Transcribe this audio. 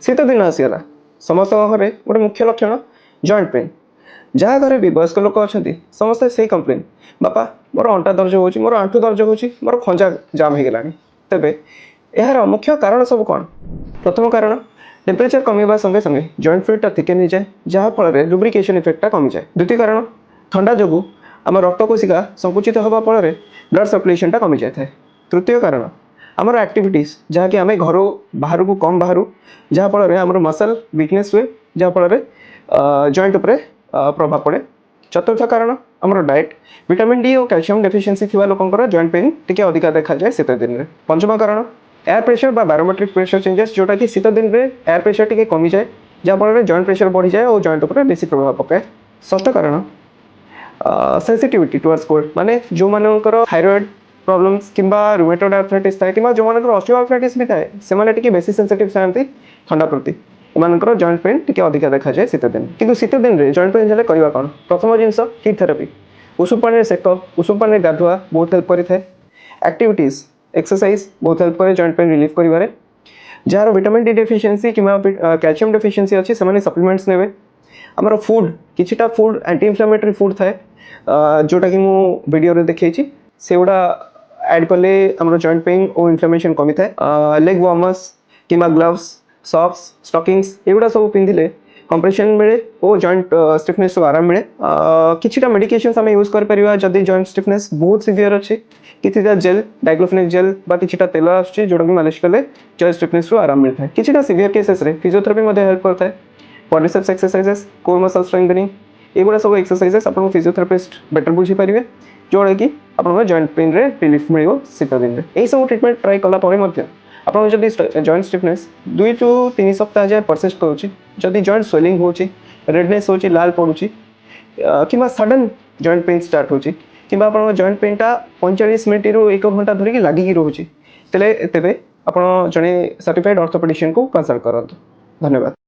शीत दिन आसीगला समस्त घरे गोटे मुख्य लक्षण जॉइंट पेन। जहाँ घरे भी वयस्क लोक अच्छा समस्ते से कंप्लेन बापा मोर अंटा दर्ज हो मोर आंठू दर्ज हो मोर खंजा जाम हो गला। तेबे यार मुख्य कारण सब कौन? प्रथम कारण टेम्परेचर कमिवा संगे संगे जॉइंट फ्लूइडटा थिकेन हो जाए जहाँफल लुब्रिकेशन इफेक्टटा कमी जाए। द्वितीय कारण ठंडा जो आम रक्त कोशिका संकुचित होगा फल ब्लड सर्कुलेशनटा कमी जाए। तृतीय कारण आमर एक्टिविटीज जहाँकि आम घर बाहर को कम बाहर जहाँफल आम मसल वीकनेस हुए जहाँफल जॉइंट उपरे प्रभाव पड़े। चतुर्थ कारण आमर डाएट विटामिन डी और कैल्शियम डेफिशिएंसी थिबा लोकंकर जॉइंट पेन टिके अधिका देखा जाए शीत दिन में। पंचम कारण एयर प्रेशर बा बारोमेट्रिक प्रेशर चेंजेस जोटा कि शीत दिन में एयर प्रेशर टिके कमी जाए जहाँफल जॉइंट प्रेशर बढ़ी जाए और जॉइंट उपरे बेसी प्रभाव पकाए। षष्ठ कारण सेंसिटिविटी टुवर्ड्स कोल्ड माने जो मानकर थायराइड प्रॉब्लम्स किंबा रूमेटॉइड आर्थराइटिस थाए किंबा जो मानकर ऑस्टियोआर्थराइटिस भी थाए सेमाने टिके बेसी सेंसिटिव थांती ठंडा प्रति एमानकर जॉइंट पेन टिके अधिका देखा जाए शीत दिन। किंतु शीत दिन रे जॉइंट पेन हेले करबा कोन? प्रथम जिंस हीट थेरेपी उषुम पानी सेक उषुम पानी गाधुआ बहुत हेल्प करि थाए। एक्टिविटीज एक्सरसाइज बहुत हेल्प करे जॉइंट पेन रिलीफ करिवारे। जार विटामिन डी डेफिशिएंसी किंबा कैल्शियम डेफिशिएंसी अछि सेमाने सप्लीमेंट्स नेबे। आमर फूड किछिटा फूड एंटी इन्फ्लेमेटरी फूड थाए जोटा कि मु वीडियो रे देखैछि सेउडा ऐड कले आमर जॉइंट पेन और इन्फ्लेमेशन कमी थाए। लेग वार्मर्स किंबा ग्लव्स सॉक्स स्टॉकिंग्स एगुड़ा सब पिंधिले कंप्रेशन मिले और जॉइंट स्टिफनेस को आराम मिले। किछिटा मेडिकेशंस आम यूज कर परिबा जदी जॉइंट स्टिफनेस बहुत सिवियर अछि किछिटा जेल डाइक्लोफेनेक जेल बा किछिटा तेल आछि जोटा कि मालिश कले जॉइंट स्टिफनेस को आराम मिलता है। किछिटा सिवियर केसेस रे फिजियोथेरेपी मध्ये हेल्प करता है। Quadriceps exercises core muscle strengthening एगुड़ा सब एक्सरसाइजेस आपन फिजियोथेरेपिस्ट बेटर बुझी परिबे जोटा कि आपन जॉइंट पेन रे रिलीफ मिलियो शीत दिन रे। एई सब ट्रीटमेंट ट्राई कला परे मध्ये आपन जदी जॉइंट स्टिफनेस 2 टू 3 सप्ताह जाय परसिस्ट करूची जदी जॉइंट स्वेलिंग होची रेडनेस होची लाल पडुची किंबा सडन जॉइंट पेन स्टार्ट होची किंबा आपन जॉइंट पेनटा 45 मिनिट रु 1 घंटा धरि कि लागि रहउची तेबे आपन जने सर्टिफाइड ऑर्थोपेडिशियन को कंसल्ट करंतु। धन्यवाद।